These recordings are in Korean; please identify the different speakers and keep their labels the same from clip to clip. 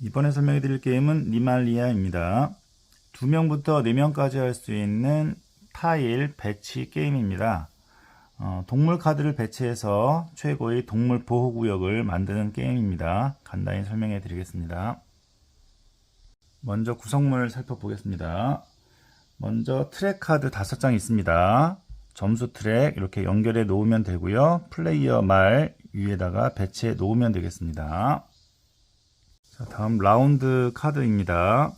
Speaker 1: 이번에 설명해 드릴 게임은 니말리아입니다. 2명부터 4명까지 할 수 있는 타일 배치 게임입니다. 동물 카드를 배치해서 최고의 동물 보호구역을 만드는 게임입니다. 간단히 설명해 드리겠습니다. 먼저 구성물을 살펴보겠습니다. 먼저 트랙 카드 5장 있습니다. 점수 트랙 이렇게 연결해 놓으면 되고요. 플레이어 말 위에다가 배치해 놓으면 되겠습니다. 자, 다음 라운드 카드입니다.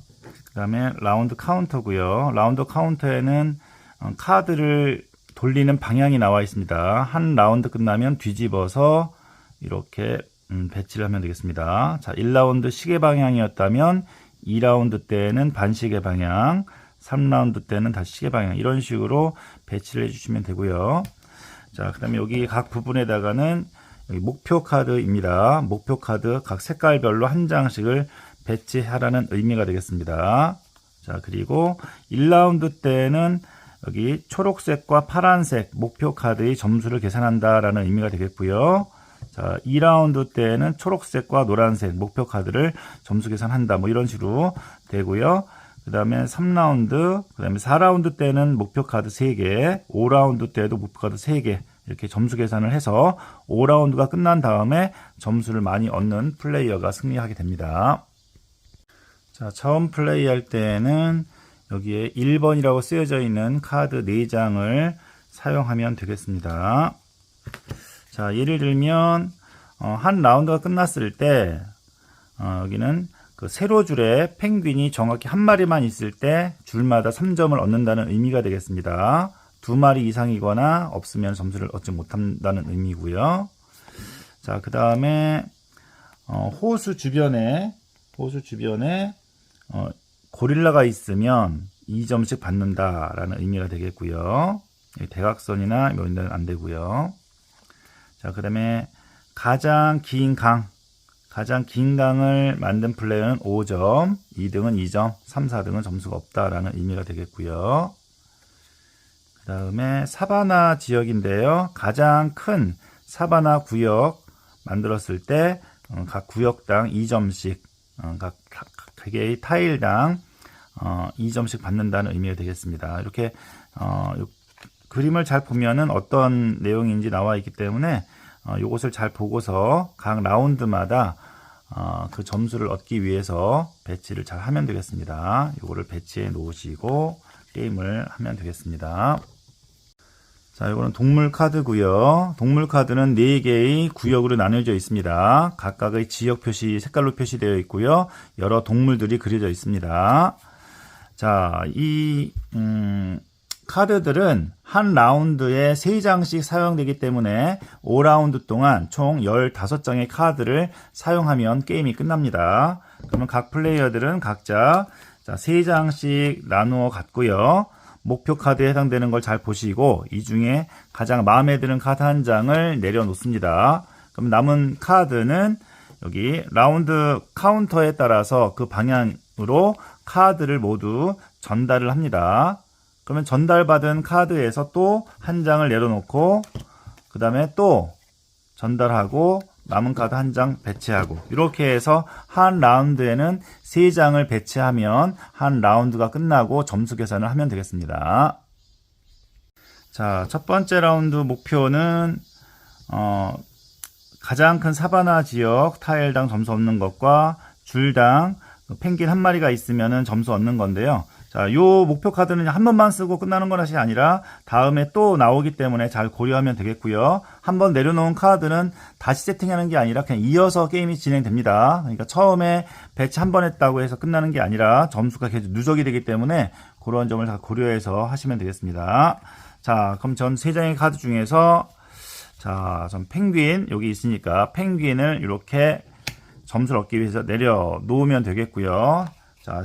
Speaker 1: 그 다음에 라운드 카운터고요. 라운드 카운터에는 카드를 돌리는 방향이 나와 있습니다. 한 라운드 끝나면 뒤집어서 이렇게 배치를 하면 되겠습니다. 자, 1라운드 시계 방향이었다면 2라운드 때는 반시계 방향, 3라운드 때는 다시 시계 방향, 이런 식으로 배치를 해주시면 되고요. 자, 그 다음에 여기 각 부분에다가는 여기 목표 카드입니다. 목표 카드 각 색깔별로 한 장씩을 배치하라는 의미가 되겠습니다. 자, 그리고 1라운드 때는 여기 초록색과 파란색 목표 카드의 점수를 계산한다라는 의미가 되겠고요. 자, 2라운드 때는 초록색과 노란색 목표 카드를 점수 계산한다, 뭐 이런 식으로 되고요. 그 다음에 3라운드, 그 다음에 4라운드 때는 목표 카드 3개, 5라운드 때도 목표 카드 3개, 이렇게 점수 계산을 해서 5라운드가 끝난 다음에 점수를 많이 얻는 플레이어가 승리하게 됩니다. 자, 처음 플레이할 때는 여기에 1번이라고 쓰여져 있는 카드 4장을 사용하면 되겠습니다. 자, 예를 들면 한 라운드가 끝났을 때 여기는 그 세로줄에 펭귄이 정확히 한 마리만 있을 때 줄마다 3점을 얻는다는 의미가 되겠습니다. 2마리 이상이거나 없으면 점수를 얻지 못한다는 의미고요. 자, 그 다음에 호수 주변에 고릴라가 있으면 2점씩 받는다라는 의미가 되겠고요. 대각선이나 이런 데는 안 되고요. 자, 그 다음에 가장 긴 강을 만든 플레이어는 5점, 2등은 2점, 3, 4등은 점수가 없다라는 의미가 되겠고요. 그 다음에 사바나 지역인데요. 가장 큰 사바나 구역 만들었을 때 각 구역당 2점씩, 각 개의 타일당 2점씩 받는다는 의미가 되겠습니다. 이렇게 그림을 잘 보면은 어떤 내용인지 나와 있기 때문에 이것을 잘 보고서 각 라운드마다 그 점수를 얻기 위해서 배치를 잘 하면 되겠습니다. 이거를 배치해 놓으시고 게임을 하면 되겠습니다. 자, 이거는 동물 카드고요. 동물 카드는 4개의 구역으로 나뉘어져 있습니다. 각각의 지역 표시, 색깔로 표시되어 있고요. 여러 동물들이 그려져 있습니다. 자, 이 카드들은 한 라운드에 3장씩 사용되기 때문에 5라운드 동안 총 15장의 카드를 사용하면 게임이 끝납니다. 그러면 각 플레이어들은 각자 3장씩 나누어 갖고요. 목표 카드에 해당되는 걸 잘 보시고 이 중에 가장 마음에 드는 카드 한 장을 내려놓습니다. 그럼 남은 카드는 여기 라운드 카운터에 따라서 그 방향으로 카드를 모두 전달을 합니다. 그러면 전달받은 카드에서 또 한 장을 내려놓고 그 다음에 또 전달하고 남은 카드 한 장 배치하고, 이렇게 해서 한 라운드에는 3장을 배치하면 한 라운드가 끝나고 점수 계산을 하면 되겠습니다. 자, 첫 번째 라운드 목표는 가장 큰 사바나 지역 타일당 점수 얻는 것과 줄당 펭귄 한 마리가 있으면 점수 얻는 건데요. 자, 요 목표 카드는 한 번만 쓰고 끝나는 것이 아니라 다음에 또 나오기 때문에 잘 고려하면 되겠고요. 한번 내려놓은 카드는 다시 세팅하는 게 아니라 그냥 이어서 게임이 진행됩니다. 그러니까 처음에 배치 한 번 했다고 해서 끝나는 게 아니라 점수가 계속 누적이 되기 때문에 그런 점을 다 고려해서 하시면 되겠습니다. 자, 그럼 전 3장의 카드 중에서 전 펭귄 여기 있으니까 펭귄을 이렇게 점수를 얻기 위해서 내려놓으면 되겠고요. 자,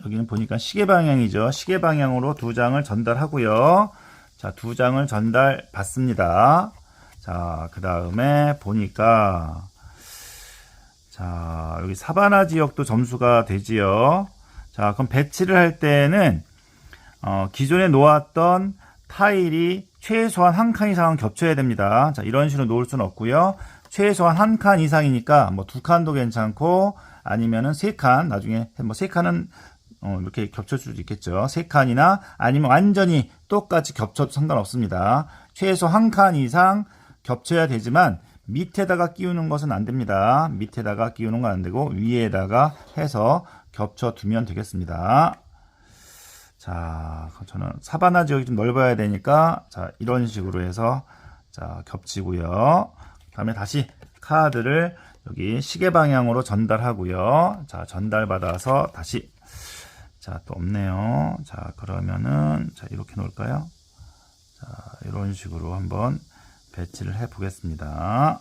Speaker 1: 여기는 보니까 시계 방향이죠. 시계 방향으로 2장을 전달하고요. 자, 2장을 전달 받습니다. 자, 그 다음에 보니까 여기 사바나 지역도 점수가 되지요. 자, 그럼 배치를 할 때는 기존에 놓았던 타일이 최소한 한 칸 이상은 겹쳐야 됩니다. 자, 이런 식으로 놓을 수는 없고요. 최소한 한 칸 이상이니까 뭐 두 칸도 괜찮고 아니면은 세 칸, 나중에 뭐 세 칸은 이렇게 겹칠 수도 있겠죠. 세 칸이나 아니면 완전히 똑같이 겹쳐도 상관없습니다. 최소 한 칸 이상 겹쳐야 되지만 밑에다가 끼우는 것은 안 됩니다. 밑에다가 끼우는 건 안 되고 위에다가 해서 겹쳐 두면 되겠습니다. 자, 저는 사바나 지역이 좀 넓어야 되니까 자, 이런 식으로 해서 자, 겹치고요. 다음에 다시 카드를 여기 시계 방향으로 전달하고요. 자, 전달받아서 다시 자, 또 없네요. 자, 그러면은 자, 이렇게 놓을까요? 자, 이런 식으로 한번 배치를 해 보겠습니다.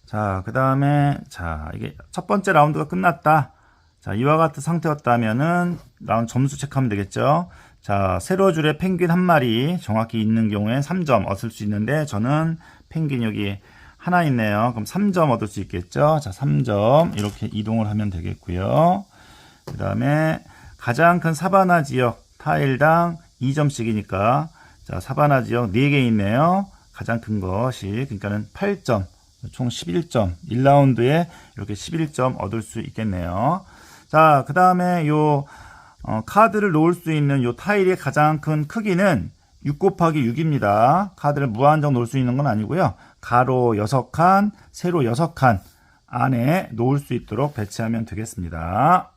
Speaker 1: 자, 그 다음에 자, 이게 첫 번째 라운드가 끝났다. 자, 이와 같은 상태였다면은 라운드 점수 체크하면 되겠죠. 자, 세로 줄에 펭귄 한 마리 정확히 있는 경우엔 3점 얻을 수 있는데 저는 펭귄 여기 하나 있네요. 그럼 3점 얻을 수 있겠죠. 자, 3점 이렇게 이동을 하면 되겠고요. 그 다음에 가장 큰 사바나 지역 타일당 2점씩이니까 자, 사바나 지역 4개 있네요. 가장 큰 것이 그러니까는 8점 총 11점 1라운드에 이렇게 11점 얻을 수 있겠네요. 자, 그 다음에 요 카드를 놓을 수 있는 요 타일의 가장 큰 크기는 6 곱하기 6입니다. 카드를 무한정 놓을 수 있는 건 아니고요. 가로 6칸, 세로 6칸 안에 놓을 수 있도록 배치하면 되겠습니다.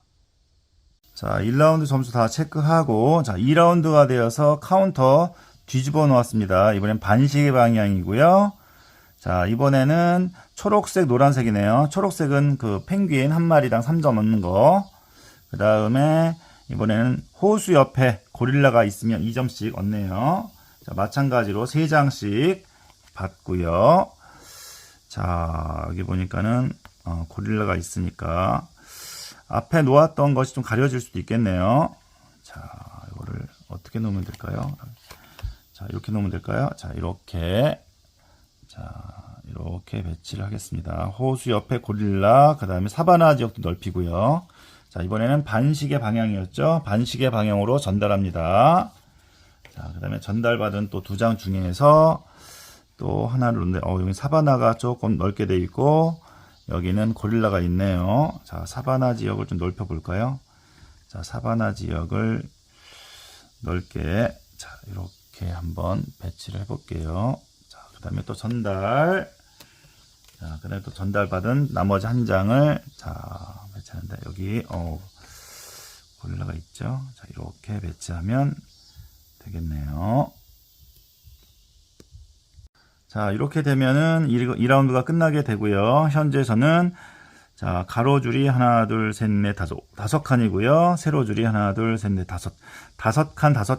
Speaker 1: 자, 1라운드 점수 다 체크하고 자, 2라운드가 되어서 카운터 뒤집어 놓았습니다. 이번엔 반시계 방향이고요. 자, 이번에는 초록색, 노란색이네요. 초록색은 그 펭귄 한 마리당 3점 얻는 거. 그 다음에 이번에는 호수 옆에 고릴라가 있으면 2점씩 얻네요. 자, 마찬가지로 3장씩 받고요. 자, 여기 보니까는 고릴라가 있으니까 앞에 놓았던 것이 좀 가려질 수도 있겠네요. 자, 이거를 어떻게 놓으면 될까요? 자, 이렇게 놓으면 될까요? 자, 이렇게. 자, 이렇게 배치를 하겠습니다. 호수 옆에 고릴라, 그 다음에 사바나 지역도 넓히고요. 자, 이번에는 반시계 방향이었죠. 반시계 방향으로 전달합니다. 자, 그 다음에 전달받은 또 2장 중에서 또 하나를 놓는데, 여기 사바나가 조금 넓게 돼 있고, 여기는 고릴라가 있네요. 자, 사바나 지역을 좀 넓혀 볼까요? 자, 사바나 지역을 넓게, 자, 이렇게 한번 배치를 해 볼게요. 자, 그 다음에 또 전달. 자, 그 다음에 또 전달받은 나머지 한 장을, 자, 배치하는데, 여기, 고릴라가 있죠. 자, 이렇게 배치하면 되겠네요. 자, 이렇게 되면은 2라운드가 끝나게 되고요. 현재 저는 자, 가로줄이 하나, 둘, 셋, 넷, 다섯 칸이고요. 세로줄이 하나, 둘, 셋, 넷, 다섯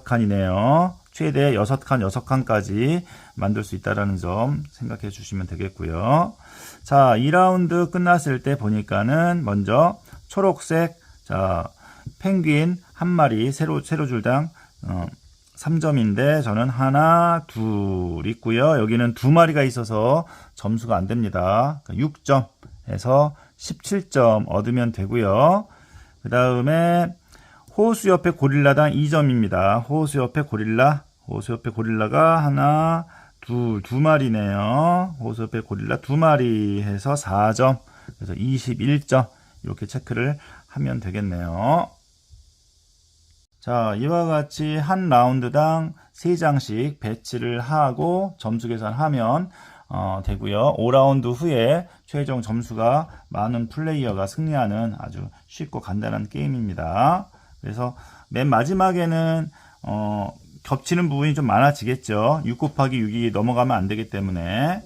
Speaker 1: 칸이네요. 최대 6칸, 6칸까지 만들 수 있다라는 점 생각해 주시면 되겠고요. 자, 2라운드 끝났을 때 보니까는 먼저 초록색, 자, 펭귄 한 마리, 세로줄당 3점인데 저는 하나, 둘 있고요. 여기는 2마리가 있어서 점수가 안 됩니다. 6점에서 17점 얻으면 되고요. 그 다음에 호수 옆에 고릴라당 2점입니다. 호수 옆에 고릴라가 하나, 두 마리네요. 호수 옆에 고릴라 2마리 해서 4점, 그래서 21점 이렇게 체크를 하면 되겠네요. 자, 이와 같이 한 라운드당 3장씩 배치를 하고 점수 계산하면 되고요. 5라운드 후에 최종 점수가 많은 플레이어가 승리하는 아주 쉽고 간단한 게임입니다. 그래서 맨 마지막에는 겹치는 부분이 좀 많아지겠죠. 6 곱하기 6이 넘어가면 안 되기 때문에.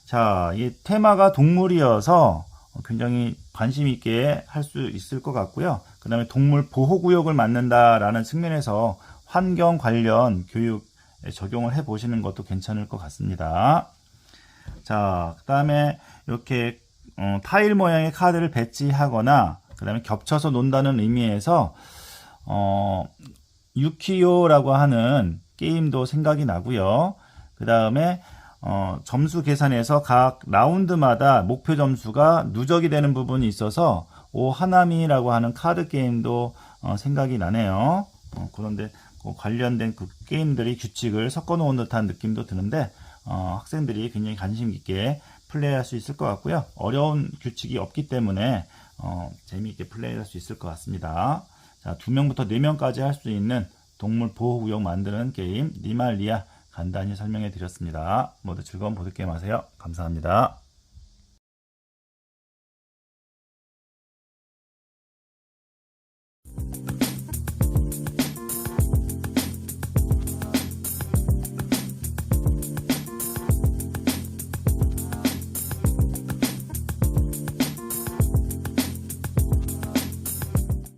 Speaker 1: 자, 이 테마가 동물이어서 굉장히 관심 있게 할 수 있을 것 같고요. 그 다음에 동물 보호구역을 만든다라는 측면에서 환경 관련 교육에 적용을 해 보시는 것도 괜찮을 것 같습니다. 자, 그 다음에 이렇게 타일 모양의 카드를 배치하거나 그 다음에 겹쳐서 논다는 의미에서 유키오라고 하는 게임도 생각이 나고요. 그 다음에 점수 계산에서 각 라운드마다 목표 점수가 누적이 되는 부분이 있어서 오 하나미라고 하는 카드 게임도 생각이 나네요. 그런데 그 관련된 그 게임들이 규칙을 섞어 놓은 듯한 느낌도 드는데 학생들이 굉장히 관심 있게 플레이할 수 있을 것 같고요. 어려운 규칙이 없기 때문에 재미있게 플레이할 수 있을 것 같습니다. 자, 2명부터 4명까지 할 수 있는 동물 보호구역 만드는 게임 니말리아 간단히 설명해 드렸습니다. 모두 즐거운 보드게임 하세요. 감사합니다.